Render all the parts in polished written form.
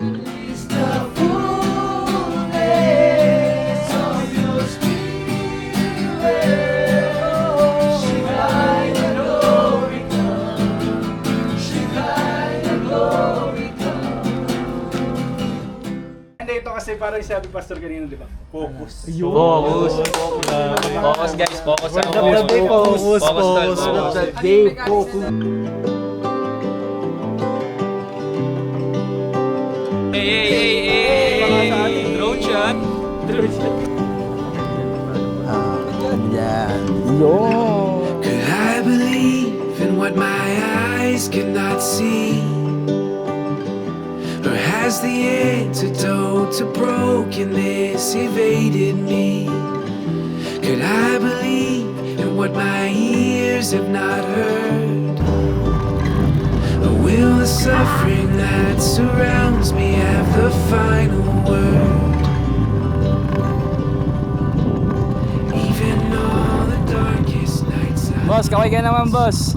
Release the fullness of your spirit. Shekinah glory come. Shekinah glory come. Hindi, ito kasi parang sabi Pastor kanina, di ba? Focus. Focus. Focus guys, focus sa Focus, focus. Hey! Drone shot. Could I believe in what my eyes cannot see? Or has the antidote to brokenness evaded me? Could I believe in what my ears have not heard? Or will the suffering that surrounds me have the final word? Even all the darkest nights I Boss, kaway ka naman boss.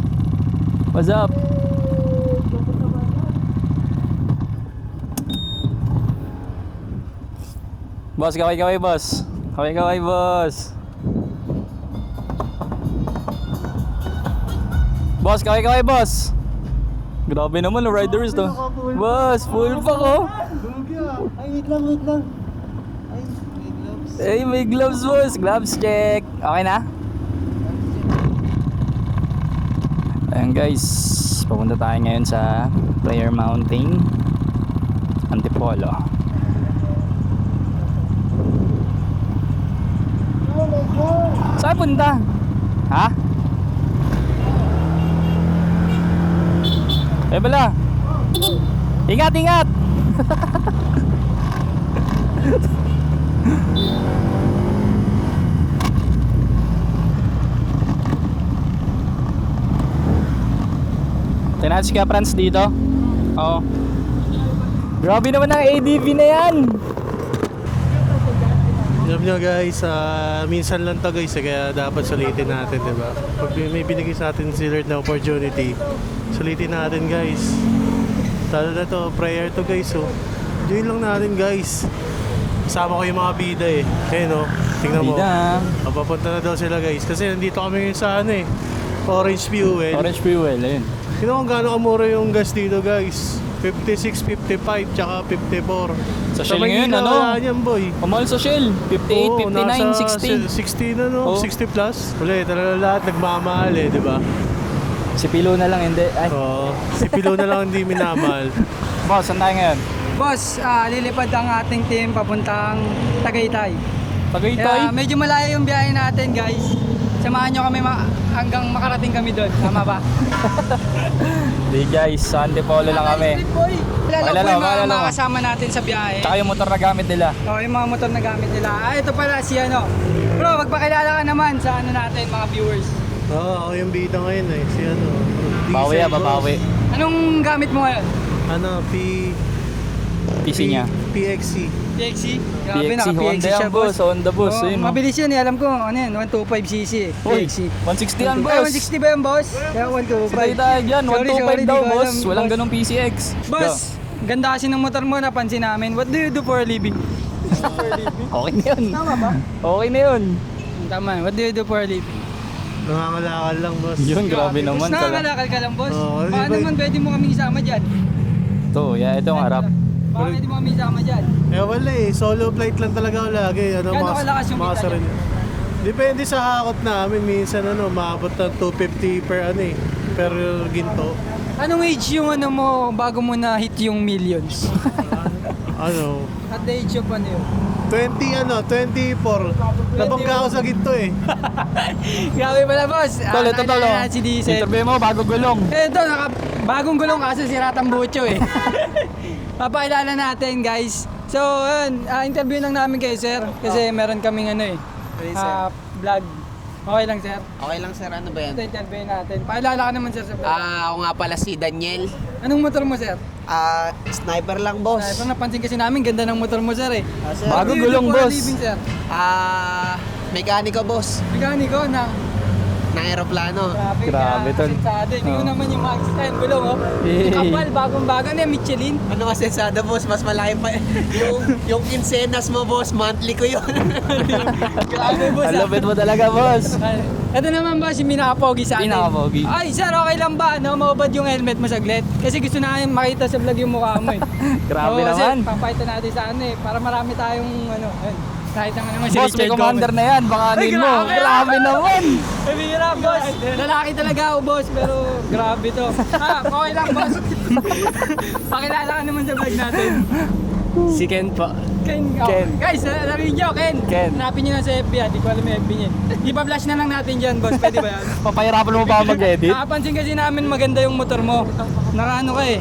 What's up? Boss, kaway boss. Kaway boss. Boss, kaway boss. Grabe naman ang riders to. Boss, full pa ko. Ay, wait lang. Ay, may gloves. Hey, may gloves boss. Gloves check. Okay na? Ayan guys, papunta tayo ngayon sa Prayer Mountain, Antipolo. Saan punta? Ha? Eh bala. Ingat. Tingnan si Franz dito. Oo. Grabe naman ang ADV na yan. Alam nyo guys, minsan lang to guys, kaya dapat sulitin natin, diba? Pag may binigay sa atin si Lord na opportunity, sulitin natin guys. Talo na to, prayer to guys, oh. Join lang natin guys. Kasama ko yung mga bida eh. Kaya no, tingnan mo. Bida. Papunta na daw sila guys. Kasi nandito kami ngayon sa ano eh, Orange Fuel. Orange Fuel, ayun. You know kung gaano kamura yung gas dito guys? 56, 55, tsaka 54. Sa Shell ngayon, ano? Wala yan boy. Pamahal sa Shell. 58, 59, 60. 60 na no, Oo. 60 plus. Wala talaga lahat nagmamahal eh, di ba? Si Pilo na lang, hindi. Ay. Oo. Si Pilo na lang hindi minamahal. Boss, saan tayo ngayon? Boss, lilipad ang ating team papuntang Tagaytay. Tagaytay? Kaya medyo malayo yung biyahe natin guys. Samahan nyo kami hanggang makarating kami doon. Tama ba? Di guys, sa Antipolo lang kami. Kilala ko yung mga Malalaw. kasama natin sa biyahe. Tsaka yung motor na gamit nila. Oh, yung mga motor na gamit nila. Ito pala si ano. Bro, magpakilala ka naman sa ano natin, mga viewers. Oo, ako yung bida ngayon eh. Si ano. Bawi Diesel, babawi. Anong gamit mo ngayon? Ano, PC niya. PXC. PXC? Grabe, PXC, naka-PXC Honda siya, yan boss. Honda boss. Oh, Ayun, oh. mabilis yan eh, alam ko. Ano yan, 125cc eh. Uy, PXC. 160 yan Ay, boss. 160 ba yan, boss? Kaya 125. Sabay tayo dyan, Sorry, 125 daw di ko boss. alam, Walang boss. ganong PCX. Boss, ganda kasi ng motor mo, napansin namin. What do you do for a living? Okay na yun. Tama ba? Okay na yun. Tama, what do you do for a living? Nangangalakal lang boss. Yun, grabe naman. Boss, nakakalakal ka lang, boss. Oo, di Baka ba- naman pwede mo kami isama dyan. Ito, ito ang harap. Baka pwede mo kami isama dyan. Eh wala eh, solo flight lang talaga ako lagi. Ano, Gano'ng kalakas yung kita sarili. Depende sa hakot namin, minsan ano, maabot ng 250 per ano eh, per ginto. Anong age yung ano mo bago mo na hit yung millions? Ano, At the age of ano yun? 24. Nabangga ako sa ginto eh. Grabe pala, boss. Tol, ito tol. nakilala na si Diesel. Interview mo, bago gulong. Ito, bagong gulong kaso si Ratambucho eh. Papakilala natin guys. So, interview lang namin kayo sir. Kasi meron kaming ano eh. Vlog. Okay lang sir. Okay lang sir, ano ba yan? Ito interview natin. Pakilala ka naman sir sa vlog. Ako nga pala si Daniel. Anong motor mo sir? Sniper lang boss. Parang napansin kasi namin, ganda ng motor mo sir eh. Sir. Bago What do you do gulong, for a boss. living, sir? Mekaniko boss. Mekaniko ng ng aeroplano. Grabe, tol. Sensado. Hindi ko Oo. naman yung Max 10. Gulong, oh. Eh. Yung kapal, bagong-bago na yung Michelin. Ano kasi sada boss, mas malaki pa. yung quincenas mo boss, monthly ko yun. Grabe, boss. Ang lupit mo talaga, boss. Ito naman boss, yung pinaka-pogi sa atin. Pinaka-pogi. Ay, sir, okay lang ba? No? Maubad yung helmet mo saglit? Kasi gusto namin makita sa vlog yung mukha mo eh. Grabe Oo, naman. Kasi papayta natin sa ano eh. Para marami tayong ano. Ayun. Nakita nga naman si Boss, may Richard commander na yan. Baka Ay, anin mo. grabe, Grabe naman. Bibira, boss. Lalaki talaga ako, boss. Pero grabe to. Okay lang, boss. Pakilala ka naman sa vlog natin. Si Ken po. Ken. Oh. Ken. Guys, narinig nyo, Ken. Ken. Hanapin nyo na sa FB, di ko alam yung FB niya. Ipa-flash na lang natin dyan, boss. Pwede ba yan? Papahirapan mo ba ako mag-edit? Nakapansin kasi namin maganda yung motor mo. Nakaano ka eh.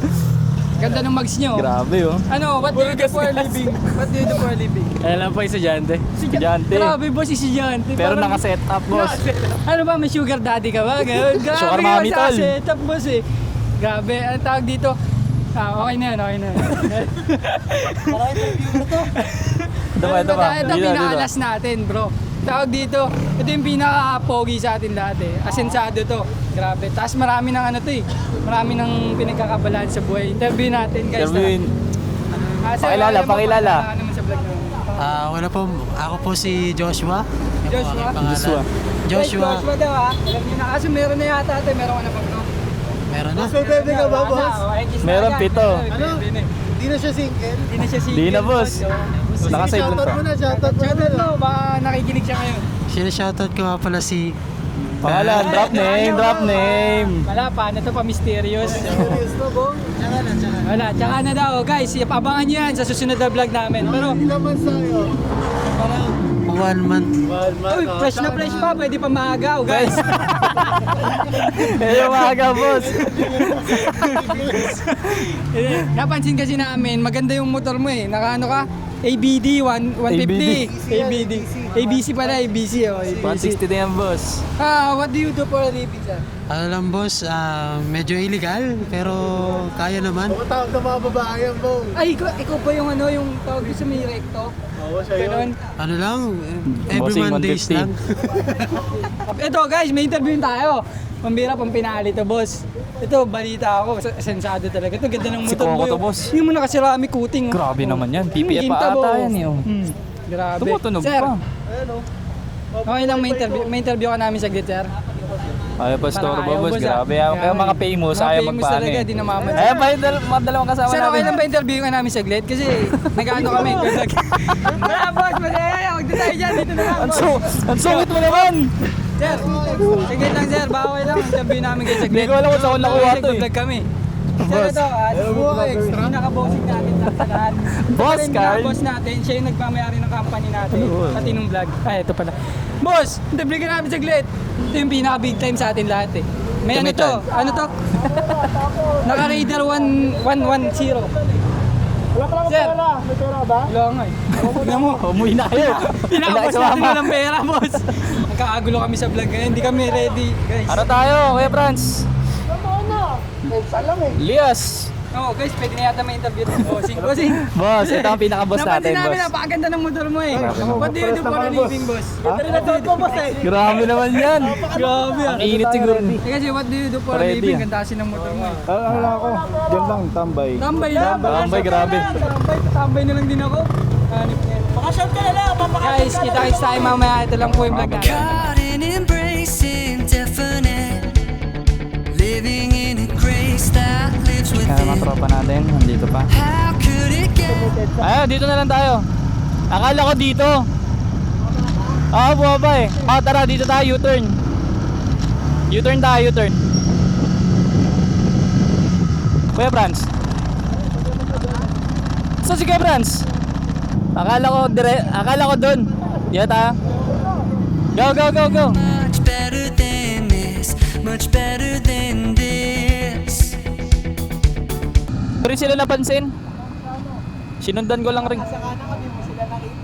Ganda ng mags nyo. Grabe, oh. Ano, what do you do for a living? What do you do for a living? Alam po, estudyante. Estudyante. Grabe, boss, estudyante. Pero Parang- naka-set up, boss. Ano ba, may sugar daddy ka ba? Ganun. Grabe Sugar ka mommy, sa tol. setup, boss eh. Grabe, ang tawag dito. Okay na yan, okay na yan. Ito pa, ito pa. Ito pinaka-alas natin, bro. Tawag dito, ito yung pinaka-pogi sa atin lahat eh. Asensado to. Grabe. Tapos marami ng ano to eh. Marami ng pinagkakabalaan sa buhay. Interview natin, guys. Interviewin. Sir, Pakilala, alam mo, pakilala. pakilala naman sa vlog namin. Wala po, ako po si Joshua. Joshua? Joshua. Joshua. Joshua daw ha. Alam niyo na. Kaso meron na yata ito. Meron ka na pa bro. Meron na. Bebe ka ba, boss? Meron, pito. Ano? Hindi na siya single. Hindi na siya single. Di na, boss. Nakasave lang to. Shoutout Shoutout mo. Baka nakikinig siya ngayon. Shoutout ko nga pala si... Pangalan, drop name, drop name. Wala pa. Ano to pa? Mysterious. Wala. Tsaka na daw. Guys, abangan nyo yan sa susunod na vlog namin. Pero, 1 month. uy, fresh na fresh pa. Pwede pa maagaw, guys. Eh, umaga, boss. Napansin kasi namin, maganda yung motor mo eh. Nakaano ka? ABD 150. ABD. ABC pala, ABC. Oh, ABC. 160 na yan, boss. What do you do for a living, sir? Ano lang boss, medyo illegal, pero kaya naman. Tawag ng mga babae yan, bong. Ay, ikaw ba yung ano, yung tawag sa may recto? Oo, siya yun. Ganon. Ano lang, every Bossing Mondays 150. lang. Ito guys, may interview tayo. Pambira, pampinali to, boss. Ito, balita ako. Sensado talaga. Ito, ganda ng Si motor Coco boy. to, boss. Hindi mo nakaceramic coating. oh. Grabe naman yan. PPF Ginta, pa ata bo. yan, eh, oh. Grabe. Tumutunog Sir, pa. okay lang may interview ka namin saglit, sir. Ayaw pa store Parang ba, ayaw, boss? boss, Grabe. ah. Kaya mga famous, ayaw famous magpaano talaga, eh. di namamansin. Ayan pa yung mga dalawang kasama Sir, okay natin. lang ba interview ka namin saglit? Kasi nag-ano kami. Wala, boss. Masaya. Huwag na tayo dyan. Dito na lang, boss. Ang sungit mo naman! Sir, saglit lang, sir. Baka okay lang. Interview namin kayo saglit. Hindi ko alam kung saan ko nakuha to, eh. Nag-vlog kami. Sir, ito, pinaka-bossing natin sa lahat. Boss, Ito rin Carl. boss natin, siya yung nagmamayari ng company natin. Pati nung vlog. Ay, ito pala. Boss, interview ka namin saglit. Ito yung pinaka-big time sa atin lahat eh. May ano to? Ano to? Naka-Raider 1110. Wala ka lang Sir. pera. May pera ba? Wala nga eh. Tignan mo. Umuwi na kayo. Pinaka-boss Sa natin mama. walang pera, boss. Nagkakagulo kami sa vlog ngayon. Hindi kami ready, guys. Ano tayo, Kuya Franz? Salam eh. Lias! Oo, guys, pwede na yata may interview ng bossing. Bossing. Boss, ito ang pinaka-boss natin, Napansin namin, boss. napakaganda ng motor mo eh. Grabe. What do you do for a living, boss? Boss eh. Grabe naman yan. Grabe ah. Ang init siguro. Eh, kasi what do you do for a Ready, living? ah. Ganda kasi ng motor mo eh. Ano lang ako? Diyan lang, tambay. Tambay lang. Tambay, grabe. Tambay na lang din ako. Hanip niya. Pakashot ka na lang. Guys, kita-kits tayo mamaya. Ito lang po yung vlog natin. Caught in embracing definite, living in a grace that lives Kaya mga within. tropa natin, nandito pa. How could it get? Ayun, dito na lang tayo. Akala ko dito. Bumaba eh. Tara, dito tayo, U-turn. U-turn tayo, U-turn. Kuya Franz. Saan si Kuya Franz? Akala ko dun. Dito tayo. Go, go, go, go. Much better than this, much better than this. Pero sila napansin. Sinundan ko lang rin.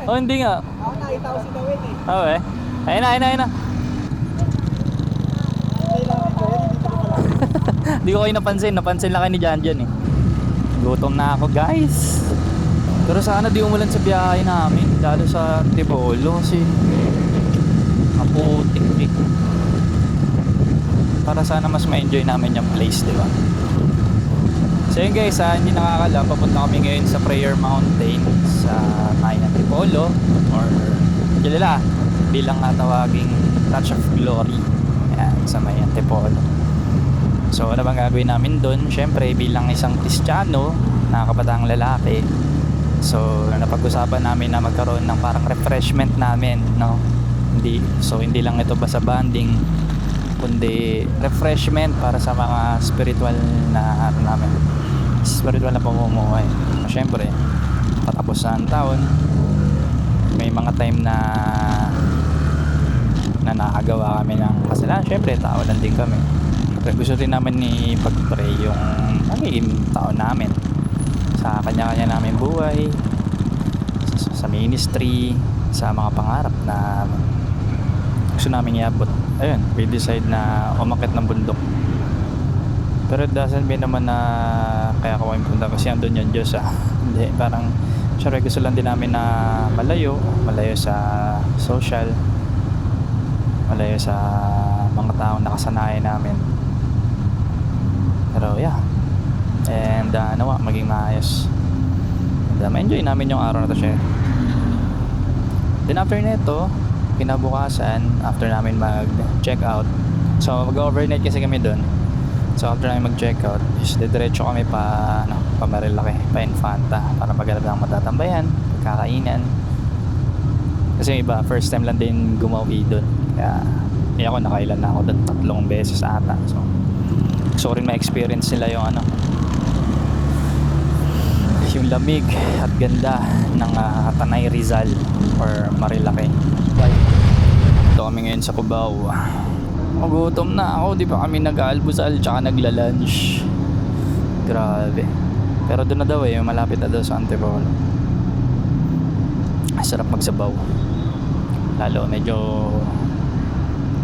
Oh, hindi nga. Ako nakita ko sila win eh. Oo eh. Ayun na. Hindi ko kayo napansin. Napansin lang kayo ni Janjan eh. Gutom na ako, guys. Pero sana di umulan sa biyahe namin. Lalo sa Tibolo kasi maputik eh. para sana mas ma-enjoy namin yung place, di ba? So yun guys, hindi nakakalam, papunta kami ngayon sa Prayer Mountain sa Mayan Antipolo, or kilala bilang tawaging Touch of Glory. Ayan, sa Mayan Antipolo. So ano bang gagawin namin doon? Syempre bilang isang Kristiyano na kabatang lalaki, so napag-usapan namin na magkaroon ng parang refreshment namin, no? Hindi lang ito basta banding, kundi refreshment para sa mga spiritual na namin, spiritual na pamumuhay. Syempre patapos na ang taon, may mga time na nakagawa kami ng kasalanan. Syempre tao lang din kami, pero gusto rin namin ipag-pray yung magiging taon namin sa kanya-kanya namin buhay, sa ministry, sa mga pangarap na gusto namin iabot. Ayun, we decide na umakyat ng bundok. Pero it doesn't mean naman na kaya ko kami punta kasi andun yung Diyos, Hindi, parang syempre gusto lang din namin na malayo sa social, malayo sa mga taong nakasanayan namin. Pero yeah, and nawa maging maayos, and ma-enjoy namin yung araw na to siya. Then after nito, kinabukasan, after namin mag-check out, so mag-overnight kasi kami dun. So after namin mag-check out, is diretso kami pa Marilaki, pa Infanta, para maghanap ng matatambayan, pagkakainan. Kasi iba, first time lang din gumawi dun. Kaya ako nakailan na ako dun, 3 beses ata. So gusto ko rin ma-experience nila yung lamig at ganda ng Tanay Rizal or Marilaki. Ito kami ngayon sa Cubao. Magutom na ako, di pa kami nag-aalmusal tsaka nagla-lunch. Grabe. Pero doon na daw malapit na daw sa Antipolo. Sarap magsabaw. Lalo medyo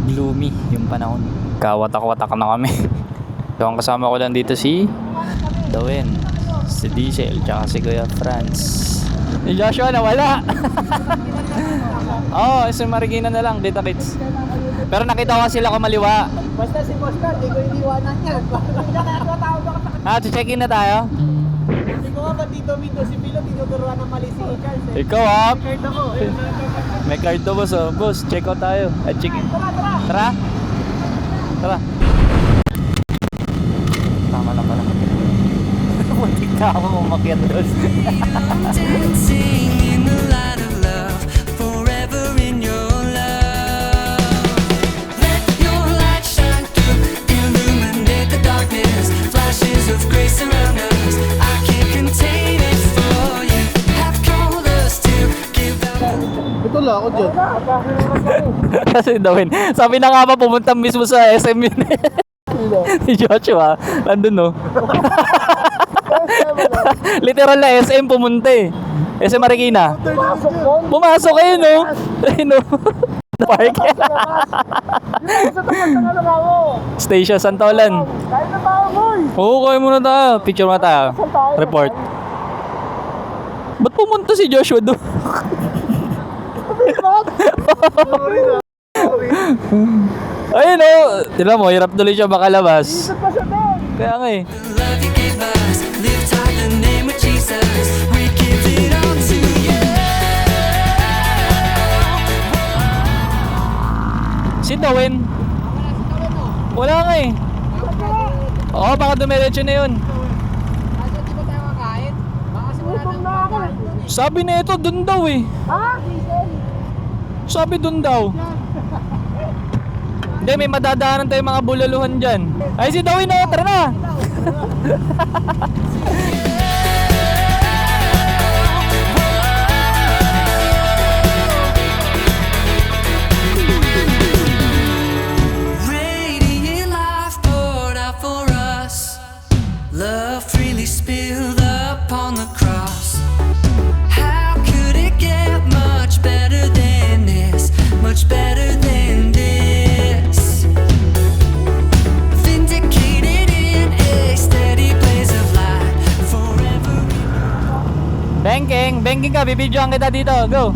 gloomy yung panahon. Kawatak-watak na kami. So ang kasama ko lang dito si Dawen, si Diesel, tsaka si Kuya Franz. Si Joshua nawala. Si Marikina na lang, Dita Kids. Pero nakita ko sila kumaliwa. Basta si Boss Carl, di ko iniwanan yan. Check-in na tayo. Hindi ko nga ba Tito Mito, si Pilo, tinuturuan ng mali si Charles. Ikaw Card ako. may card to boss. Boss, check out tayo. Check in. Tara. Tama na pala. Muntik ka ako umakyat doon. Dancing in the light of love, forever in your love. Let your light shine through, illuminate the darkness. Flashes of grace around us, I can't contain it for you. Have called us to give out. Ito lang ako dyan. Kasi Dawin, sabi na nga ba pumunta mismo sa SM yun. Si Joshua, nandun no. Literal na SM pumunta SM Marikina. Pumasok kayo no. Ayun no. Park. Station Santolan. Oo, kayo muna tayo. Picture muna tayo. Report. Ba't pumunta si Joshua doon? Ayun o. Tila mo, hirap tuloy siya makalabas. Kaya nga Love you gave us, lift high the name of Jesus. We give it all to you. Si Dawin. Wala nga Oo, baka dumiretso na yun. Sabi na ito, dun daw Sabi dun daw. Hindi, may madadaanan tayong mga bulaluhan dyan. Ay, si Dawin tara na. Radiant life poured out for us. Love freely spilled upon the cross. How could it get much better than this? Much better than this. Vindicated in a steady blaze of light. Forever. Banking ka, bibidyoan kita dito. Go.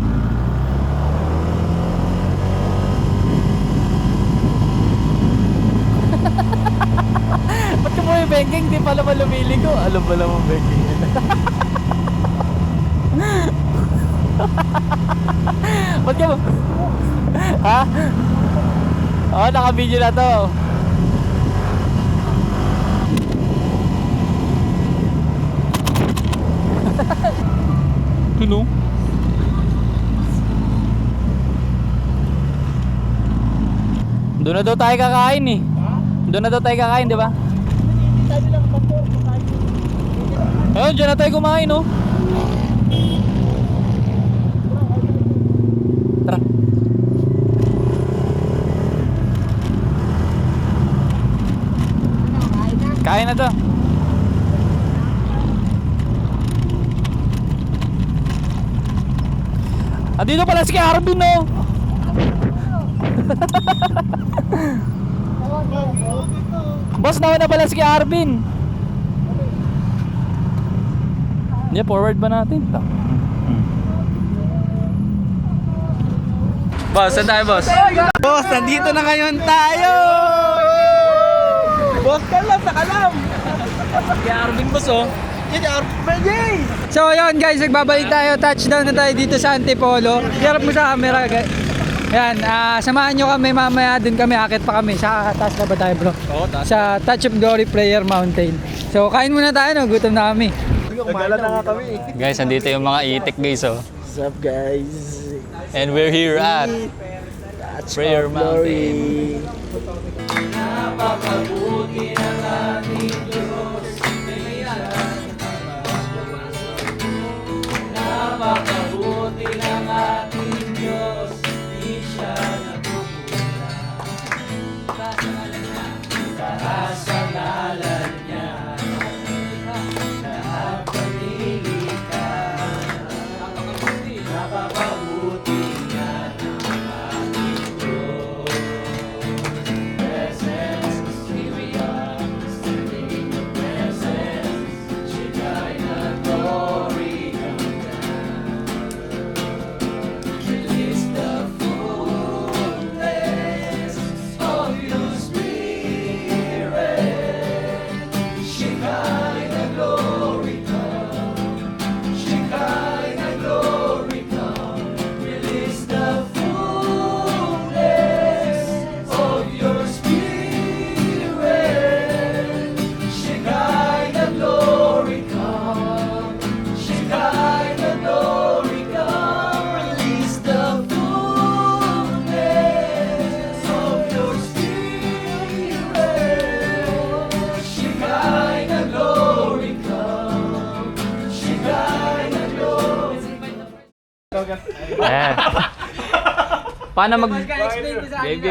Geng, di pala malumili ko. Alam ba naman, Becky? Ba't ka ba? Ha? Oo, naka-video na to. Tuno? Doon na daw tayo kakain eh. Doon na daw tayo kakain, di ba? Ayun, dyan na tayo kumain, oh. Tara. Kain na to. Andito pala si Arvin, no? Boss, nauna pala si Arvin. Hindi, forward ba natin? Boss, saan tayo, boss? Boss, nandito na ngayon tayo! Boss ka lang, nakalam! Si Arvin, boss, oh. So yun guys, nagbabalik tayo. Touchdown na tayo dito sa Antipolo. Hirap mo sa camera guys. Yan, samahan nyo kami mamaya. Dun kami, akit pa kami. Sa taas na ba tayo bro? Oo, taas. Sa Touch of Glory Prayer Mountain. So kain muna tayo, no? Gutom na kami. Nagala na nga kami. Guys, andito yung mga itik, guys, oh. What's up, guys? And we're here at Prayer Mountain. Ayan. Paano mag...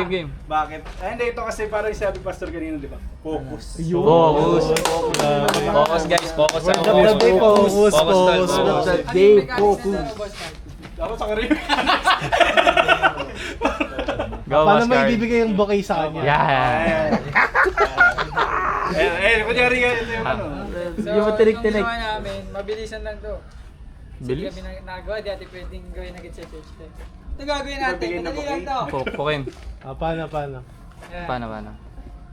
Game. Bakit? Ay, hindi. Ito kasi parang sabi Pastor kanina, di ba? Focus. Focus. Focus, guys. Focus sa Focus, focus. Day, focus. Ako sa karir. Go, Paano Oscar. may ibibigay yung bouquet sa kanya? Yeah. Kunyari ito yung ano. So, yung ginawa namin, mabilisan lang to. Bilis? Kasi kami nagawa, dati pwedeng gawin agad sa church day. Ito gagawin natin, madali lang to. Pukin. Paano? Ayan. Paano?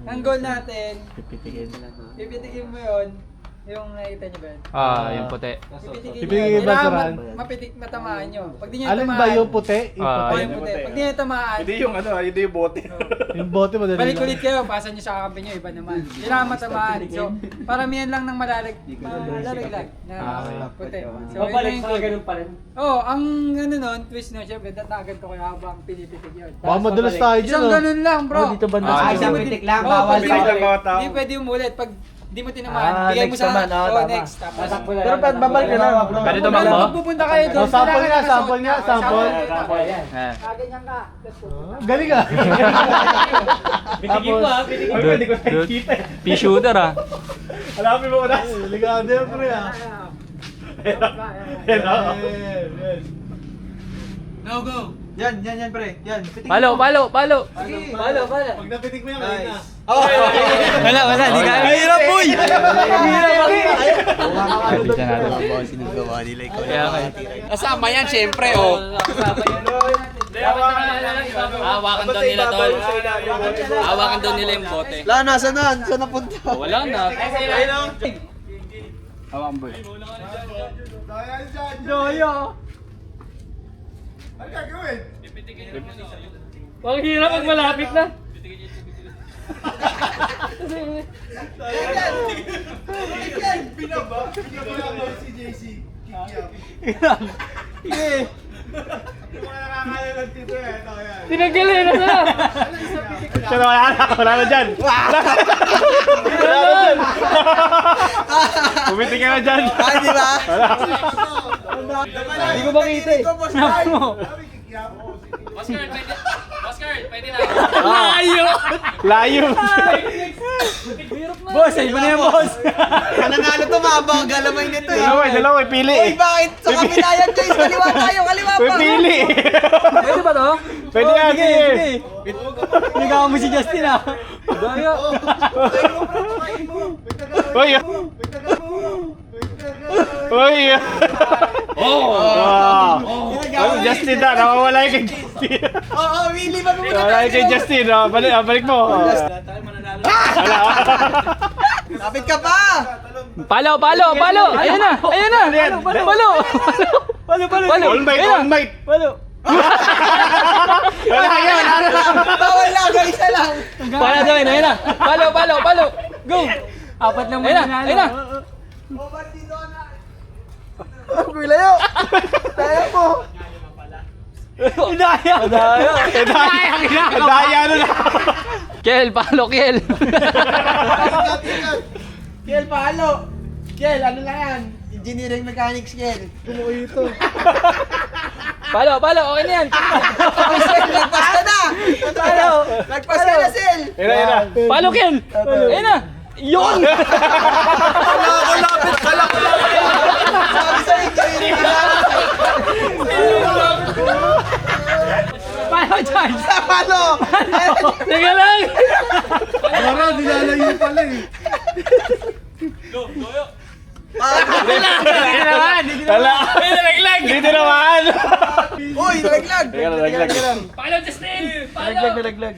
Ang goal natin, pipitikin mo yun, yung nakita nyo ba yun? Yung puti. Pipitikin ba, Suran? Mapitik matamaan nyo. Pag di nyo Alin tamaan, ba yung puti? Yung Ah, puti. yung puti. Pag di nyo tamaan, Hindi yung ano, hindi yung bote. Yung bote mo dali. balik ulit kayo, pasan nyo sa kakampi nyo, iba naman. Kailangan matamaan. So, paramihan lang ng malalaglag na puti. So, Babalik yun pa yung ganun pa rin. oh, ang ano nun, twist nun, syempre, datagan ko kayo habang pinipitig yun. Baka madalas tayo dyan, Isang oh. ganun lang, bro. Dito banda Ah, sa isang gilid. pitik lang, Oo, bawal pag- Pitik lang bawat tao. Hindi pwede umulit. Pag di mo tinamaan, bigay mo next sa naman, tama. next. Tapos, Pero pag babalik ka na. Pwede pero tumakbo? pag pupunta kayo doon, Oh, sample kailangan nga, sample nakasuot nga, ka. sample. Ayan. Ganyan ka. Galing ah. Pitigin mo ha, pitigin mo. Hindi ko nakikita. Pea shooter, ah. Hanapin mo unas. Ligado yan, pre ah. No, go. Yan, pre. Yan, pitigin Palo. Palo. Pag napitik mo yan, galing na. Wala, di kaya. Mahirap, boy! Pagkita natin. Kaya, Kasama yan, syempre, oh. Kasama yan. Hawakan daw nila tol. Hawakan daw nila yung bote. La, nasa na? Saan napunta? Wala na. Ang hirap pag malapit na. Tinanggalin na sana. Pero wala na dyan. Bumiti ka na dyan. Ah, di ba? Hindi ko makita eh. Snap mo. Oscar, pwede na. Layo. Boss, ay ba na yan, boss? Nanalo to, mahaba ang galamay nito eh. Dalawa, pili. Uy, bakit? Sa kabila yan, guys. Kaliwa tayo, kaliwa pa. Pili. Pwede ba to? Pwede yan, sige. Ligawan mo si Justin ah. Daya. Uy. Uy. Oh. Justin na, nawawala yung kay Justin. Oo, Willie, mag-uwi Nawawala yung kay Justin. Balik mo. Lapit ka pa. Palo. Ayan na. Palo. All might. Palo. Wala yan. Bawal lang, guys, isa lang. Palo daw, ayan na. Palo. Go. Apat lang muna. Ayan na. Layo. Tayo po. Daya. Daya ano na. Kel, palo. Kiel, palo. Kiel, ano na yan? Engineering mechanics, Kiel. Kumuha ito. Palo. Okay na yan. Nagpas ka na. Nagpas ka na, Sel. Ina. Palo, Kel. Ayan na. Yun. Sabi sa engineering Palo, Charles. Palo. Teka lang. Wala. Dito naman. Uy, nalaglag. Palo, Justin. Nalaglag.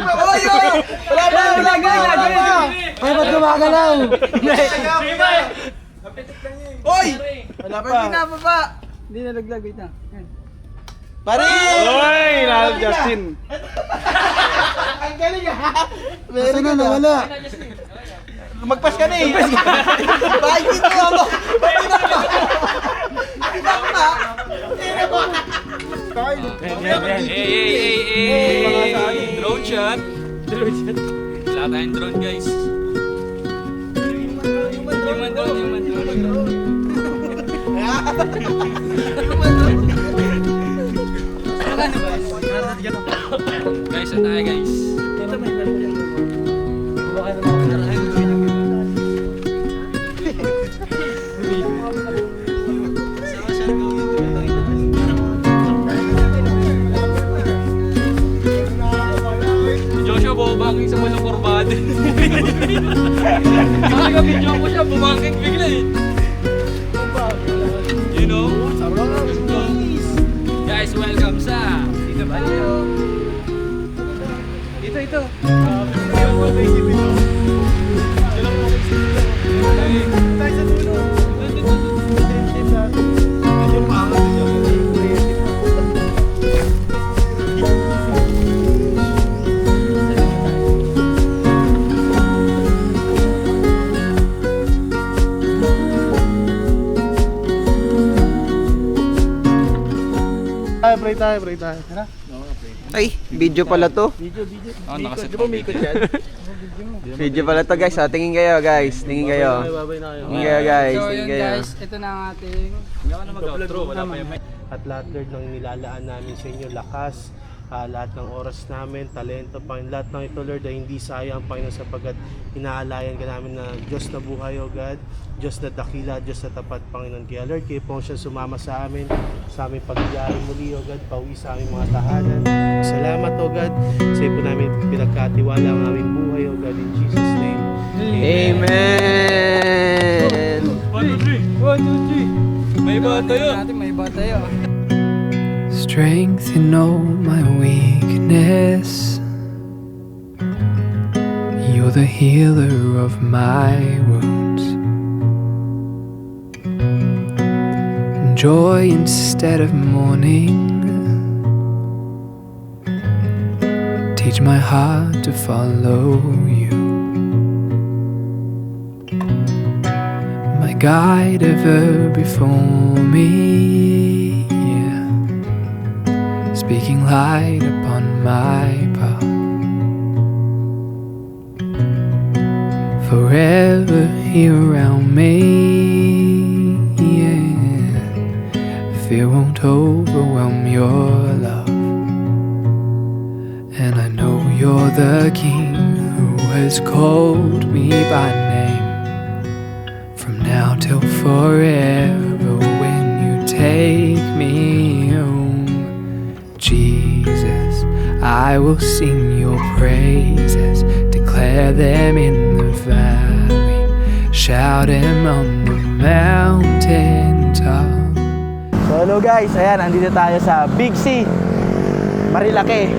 Uy, wala pa. Ay, ba't gumagalaw? Uy, wala pa. Hindi na pa. Hindi nalaglag. Wait na. Pare! Uy, Justin. Ang galing ha! Meron na, nawala. Magpas ka na eh. Bakit dito ako? Hey. Drone shot. Wala tayong drone guys. Human drone. Guys, saan tayo guys? Si Joshua bumabangking sa walang kurbada. Nakaka-video ko siya, bumangking bigla eh. You know? Guys, welcome sa Dito Balyo. Ito. Pray tayo. Ay, video pala to. Oh, nakasit mo. Video pala to, guys. Tingin kayo, guys. Tingin kayo. Babay na kayo. Tingin kayo, guys. So Tingin yun kayo. guys, ito na ang ating Hindi ka na mag-outro, wala pa yung mic. At lahat, Lord, ng nilalaan namin sa inyo, lakas, lahat ng oras namin, talento, Panginoon, lahat ng ito, Lord, ay hindi sayang, Panginoon, sapagkat inaalayan ka namin na Diyos na buhay, O God, Diyos na dakila, Diyos na tapat, Panginoon. Kaya, Lord, kayo po siya sumama sa amin, sa aming pagbiyahe muli, O God, pauwi sa aming mga tahanan. Salamat, O God, sa iyo po namin pinagkatiwala ang aming buhay, O God, in Jesus' name. Amen! 1, 2, 3. May iba tayo. May iba tayo. strength in all my weakness. You're the healer of my wounds. Joy instead of mourning. Teach my heart to follow you. My guide ever before me, yeah. Speaking light upon my path. Forever here around me, yeah. Fear won't overwhelm your love. And I know you're the King who has called me by name. From now till forever, when you take me home, Jesus, I will sing your praises, declare them in the valley, shout them on the mountaintop. So hello guys, ayan, andito tayo sa Big C, Marilake.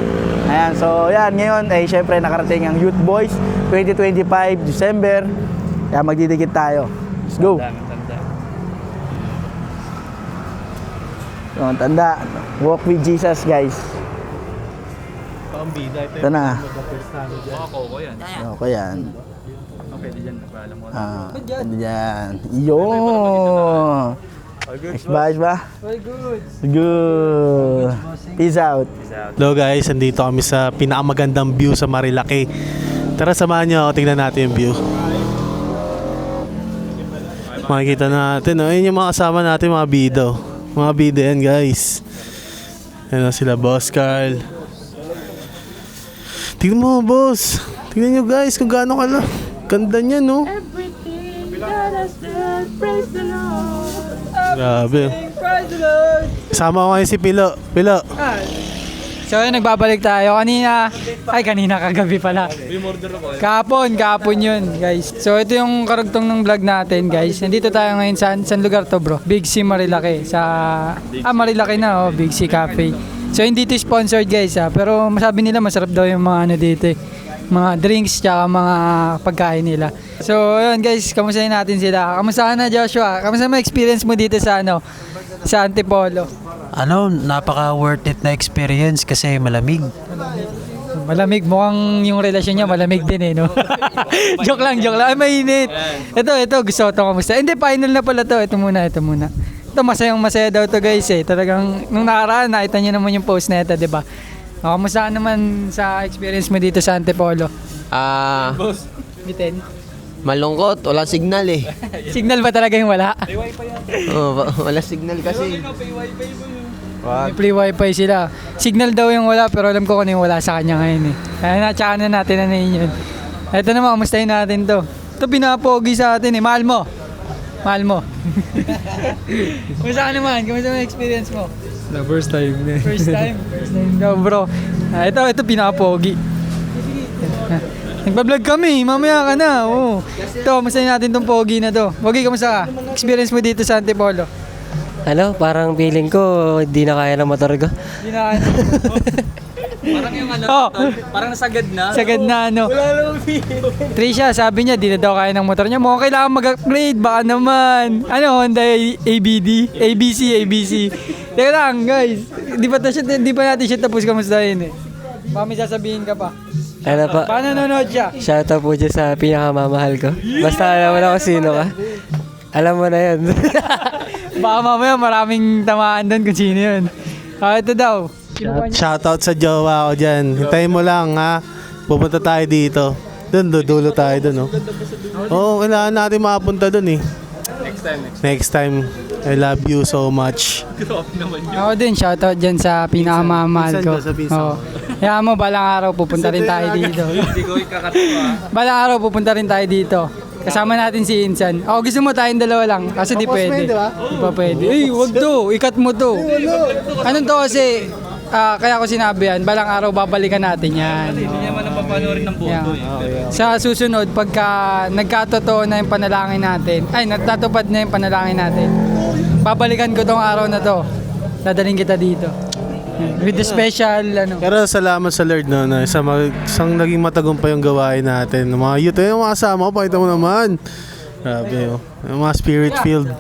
Ayan, so ayan, ngayon ay syempre nakarating ang Youth Boys 2025 December. Kaya magdidikit tayo. Let's go. So, tanda, walk with Jesus guys. Ito na. Okay yan. Okay, di dyan. Alam mo. Ano dyan? Yun. Ayos ba? Very good. Good. Peace out. Hello guys, andito kami sa pinakamagandang view sa Marilake. Tara, samahan nyo ako, tingnan natin yung view. Makikita natin, oh, yun yung mga kasama natin, mga bido. Mga bido yan guys. Yan sila, Boss Carl. Tingnan mo, boss. Tingnan nyo guys kung gaano ka na. Ganda niya, no? Everything that has done, praise the Lord. Grabe. Praise the Lord. Kasama ko ngayon si Pilo. Pilo. So yun, nagbabalik tayo. Kanina kagabi pala. Kahapon yun, guys. So ito yung karugtong ng vlog natin, guys. Nandito tayo ngayon saan lugar to, bro? Big C Marilake. Marilake na, Big C Cafe. So hindi ito sponsored, guys, pero masabi nila masarap daw yung mga dito, mga drinks tsaka mga pagkain nila. So yun, guys, kamustahin natin sila. Kamusta ka na, Joshua? Kamusta mo experience mo dito sa sa Antipolo? Napaka worth it na experience kasi malamig. Malamig, mukhang yung relasyon niya malamig din no? joke lang. Ay, mainit. Ito, gusto ko ito kamusta. Hindi, final na pala to. Ito muna. Ito, masaya daw to guys Talagang, nung nakaraan, nakita niyo naman yung post na ito, diba? Kamusta ka naman sa experience mo dito sa Antipolo? Bitin? Malungkot, walang signal eh. Signal ba talaga yung wala? Wala signal kasi. May free wifi sila. Signal daw yung wala, pero alam ko kung ano yung wala sa kanya ngayon Kaya tsaka na natin yun. Ito naman, kamustahin natin to. Ito pinapogi sa atin Mahal mo. Kamusta ka naman? Kamusta yung experience mo? First time. First time daw, bro. Ito pinapogi. Nagbablog kami, mamaya ka na. Ito, kamustahin natin tong pogi na to. Pogi, kamusta ka? Experience mo dito sa Antipolo? Parang feeling ko hindi na kaya ng motor ko. Hindi na kaya. Parang yung parang nasagad na. Sagad na Trisha, sabi niya, di na daw kaya ng motor niya. Mukhang kailangan mag-upgrade, baka naman. Honda ABD? ABC. Teka lang, guys. Di pa natin siya tapos kamustahin Baka may sasabihin ka pa. Paano nanonood siya? Shoutout po dyan sa pinakamamahal ko. Basta alam mo na kung sino ka. Alam mo na yun. Baka mamaya maraming tamaan doon kung sino yun. Ito daw. Shoutout sa jowa ko dyan. Hintayin mo lang, ha? Pupunta tayo dito. Dulo tayo doon, kailangan natin makapunta doon Next time. I love you so much. Ako din, shoutout dyan sa pinakamamahal ko. Kaya mo, balang araw pupunta rin tayo dito. Balang araw pupunta rin tayo dito. Kasama natin si Insan. Gusto mo tayong dalawa lang kasi di pwede. Di pa pwede. Wag to. Ikat mo to. Anong to kasi, kaya ko sinabi yan, balang araw babalikan natin yan. Hindi naman napapanoorin ng boto Sa susunod, pagka nagkatotoo na yung panalangin natin, natatupad na yung panalangin natin, babalikan ko tong araw na to. Dadaling kita dito. With the special, ano. Pero salamat sa Lord no, na isang naging matagumpay yung gawain natin. Mga youth, yung mga kasama ko, pakita mo naman. Grabe oh. Yung mga spirit-filled.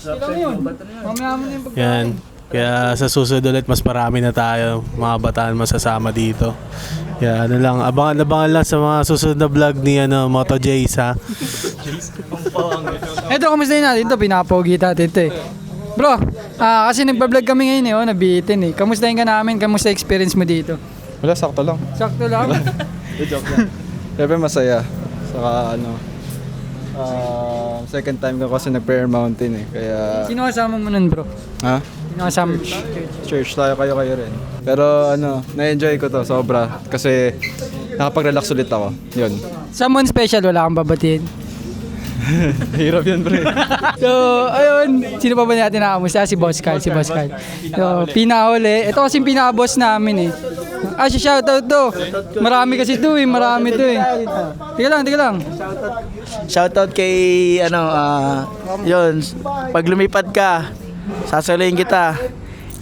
Mamaya mo na yung Yan. Kaya sa susunod ulit, mas marami na tayo, mga bataan masasama dito. Kaya ano lang, abangan lang sa mga susunod na vlog ni Moto Jace ha. Ito, kamusta natin ito? Pinapogi natin ito eh. Bro, kasi nagpa-vlog kami ngayon nabitin eh. Kamustahin ka namin? Kamusta experience mo dito? Wala, sakto lang. Sakto lang. Joke lang. Siyempre masaya. Saka second time ko kasi nag-prayer mountain eh. Kaya, Sino kasama mo nun, bro? ha? Sino kasama mo? Church tayo kayo rin. Pero na-enjoy ko to sobra. Kasi nakapag-relax ulit ako. Yun. Someone special, wala kang babatiin. Hirap yun, pre. So, ayun. Sino pa ba natin nakamusta? Si Boss Carl. So, pinahuli. Ito kasi yung pinaka-boss namin eh. Si shoutout to. Marami kasi to eh. Marami to eh. Teka lang. Shoutout kay, yun, pag lumipad ka, sasalayin kita,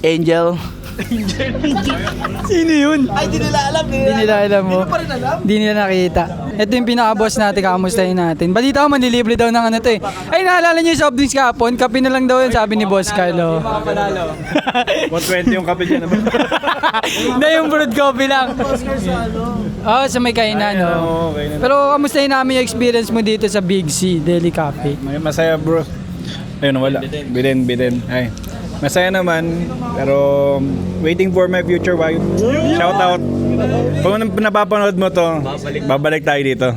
Angel. Sino yun? Ay, di nila alam eh. Hindi nila alam mo. Hindi nila nakita. Ito yung pinaka-boss natin, kamustahin natin. Balita ko, manlilibre daw ng ano to eh. Ay, naalala niyo yung soft drinks kahapon? Kape na lang daw yun, sabi ni Boss Carlo. 120 yung kape dyan. Hindi, yung brewed coffee lang. Sa may kainan, no? Pero kamustahin namin yung experience mo dito sa Big C, Daily Cafe? Masaya bro. Ayun, wala. Bidin. Ay. Masaya naman, pero waiting for my future wife. Shout out. Kung napapanood mo to, babalik tayo dito.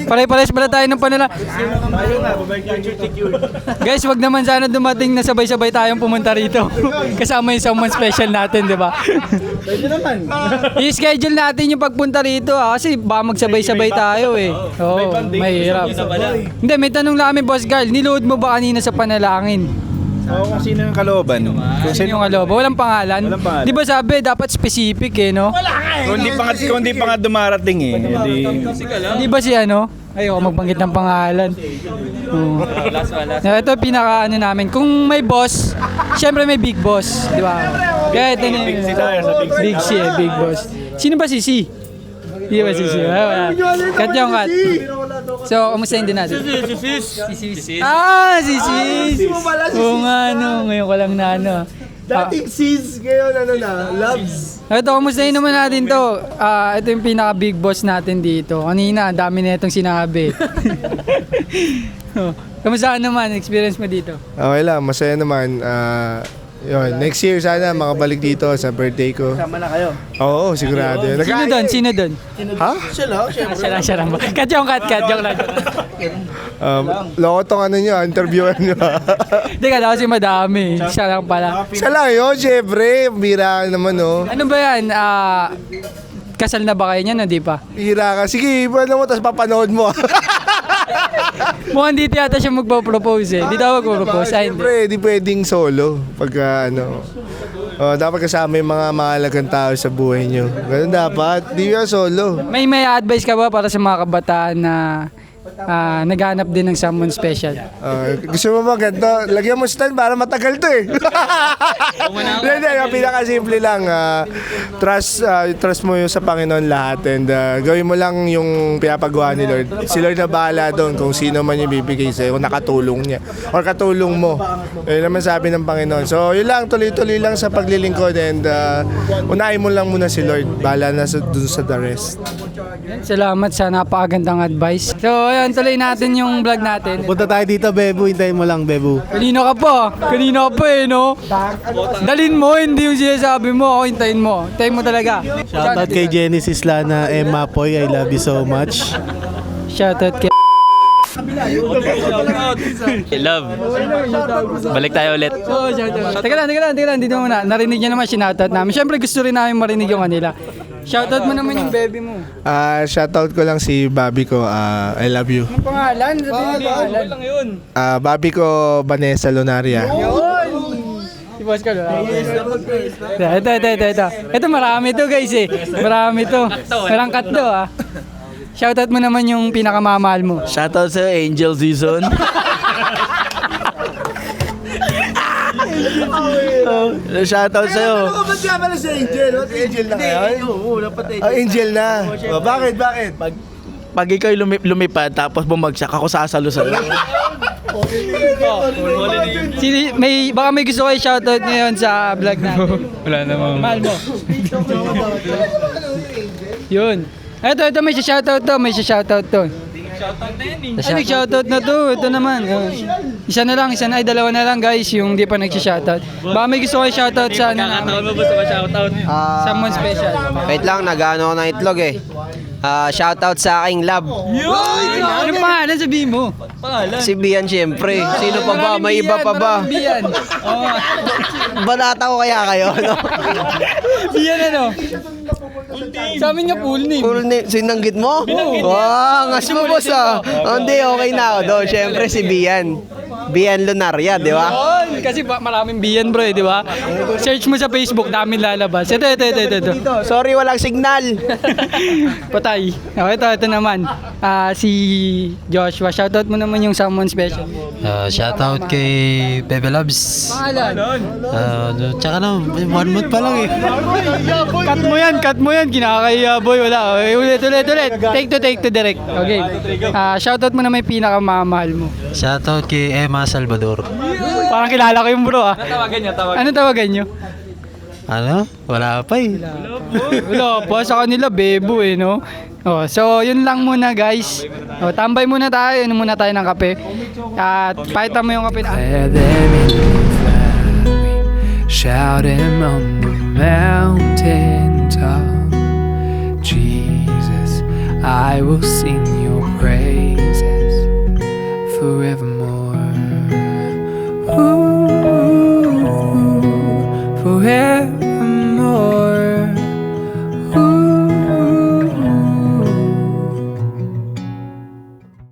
Pare-pares pala tayo ng panala. Guys, wag naman sana dumating na sabay-sabay tayong pumunta rito. Kasama yung someone special natin, di ba? Pwede naman. I-schedule natin yung pagpunta rito kasi baka magsabay-sabay tayo eh. Oo, mahirap. Hindi, may tanong lang kami, Boss Carl. Niload mo ba kanina sa panalangin? Oo, kung sino yung kalooban. Sino yung aloba? Walang pangalan? Walang pangalan. Di ba sabi, dapat specific eh, no? Kung di pa nga dumarating eh. Di ba si ano? Ayoko magbanggit ng pangalan. Oo. Ito pinaka namin. Kung may boss, syempre may big boss. Di ba? Kaya ito na Big C tayo sa Big C. Big C eh, big boss. Sino ba si C? Di ba si C? Cut yung cut. So, kamustahin din natin? Si Sis. Si Sis. Oo nga, no. Ngayon ko lang na ano. Dating sis, ngayon loves. Ito, kamustahin naman natin to. Ito yung pinaka-big boss natin dito. Kanina, ang dami na itong sinabi. Kamusta naman, experience mo dito? Okay lang, masaya naman. Yun, next year sana makabalik dito sa birthday ko. Sama na kayo. Oo, sigurado. Sino doon? Ha? Siya lang. Cut yung lang. Loko tong interviewan nyo. Hindi ka kasi madami. Siya lang pala. Siya lang yun, syempre. Bira naman, oh. Ano ba yan? Kasal na ba kayo niyan o di pa? Bira ka. Sige, ipan mo, tapos papanood mo. Mukhang dito yata siya magpo-propose eh. Di daw magpo-propose. Hindi. Syempre, di pwedeng solo. Pagka dapat kasama yung mga mahalagang tao sa buhay nyo. Ganun dapat. Di ka solo. May advice ka ba para sa mga kabataan na naghanap din ng someone special? Gusto mo ba ganito? Lagyan mo stand para matagal to eh. Hindi, yung pinakasimple lang. Trust mo yung sa Panginoon lahat and gawin mo lang yung pinapagawa ni Lord. Si Lord na bahala doon kung sino man yung bibigay sa'yo, kung nakatulong niya or katulong mo. Yun naman sabi ng Panginoon. So yun lang, tuloy-tuloy lang sa paglilingkod and unahin mo lang muna si Lord. Bahala na dun sa the rest. Salamat sa napakagandang advice. So, ayun, tuloy natin yung vlog natin. Punta tayo dito, Bebu. Hintayin mo lang, Bebu. Kanino ka pa eh, no? Dalin mo, hindi yung sinasabi mo. Ako, hintayin mo. Hintayin mo talaga. Shoutout kay Genesis Lana, Emma Poy. I love you so much. Shoutout kay Love. Balik tayo ulit. Oh, shoutout. Teka lang. Dito muna. Narinig niya naman, sinoutout namin. Siyempre, gusto rin namin marinig yung kanila. Shoutout mo naman yung baby mo. Shoutout ko lang si Bobby ko. I love you. Ang pangalan? Pangalan lang yun. Bobby ko, Vanessa Lunaria. Si Boss Carl. Ito. Ito marami to guys eh. Marami to. Walang cut to ah. Shoutout mo naman yung pinakamamahal mo. Shoutout sa Angel Season. Shoutout sa'yo. Ano ba siya pala si Angel? What, Angel na kayo? Oo, dapat Angel na. Oh, bakit? Pag ikaw lumipad tapos bumagsak, ako sasalo sa'yo. Baka may gusto kayo shoutout ngayon sa vlog natin. Wala namang. Mahal mo. Yun. Ito, may shoutout to. May shoutout to. Ay, nag-shoutout na to. Ito naman. Isa na lang. Ay, dalawa na lang guys. Yung di pa nag-shoutout. Baka may gusto kayo shoutout sa ano namin. Someone special. Wait lang, nag-ano ako ng itlog eh. Shoutout sa aking lab. Anong pangalan sabihin mo? Si Bian syempre. Sino pa ba? May iba pa ba? Bian. Banata ko kaya kayo, no? Bian ano? Sa amin nga full name. Full name, sinanggit mo? Wow, ngas mo boss ah. Hindi, okay na ako doon. Syempre si Bian. Bian Lunaria, di ba? Yun, kasi maraming Bian bro eh, di ba? Search mo sa Facebook, daming lalabas. Ito. Sorry, walang signal. Patay. Ito naman. Si Joshua. Shoutout mo naman yung someone special. Shoutout kay Bebe Loves. Pangalan? Tsaka na, 1 month pa lang eh. Cut mo yan. Kinakaya boy. Wala. Ulit. Take to direct. Okay. Shoutout mo naman yung pinakamamahal mo. Shoutout kay Emma Salvador. Parang kilala ko yung bro ah. Ano tawagan nyo? Ano? Wala pa eh. Wala pa. Sa kanila bebo eh no. So yun lang muna guys. Tambay muna tayo. Inom muna tayo ng kape. At pakita mo yung kape na. There in the valley, shout him on the mountain top. Jesus, I will sing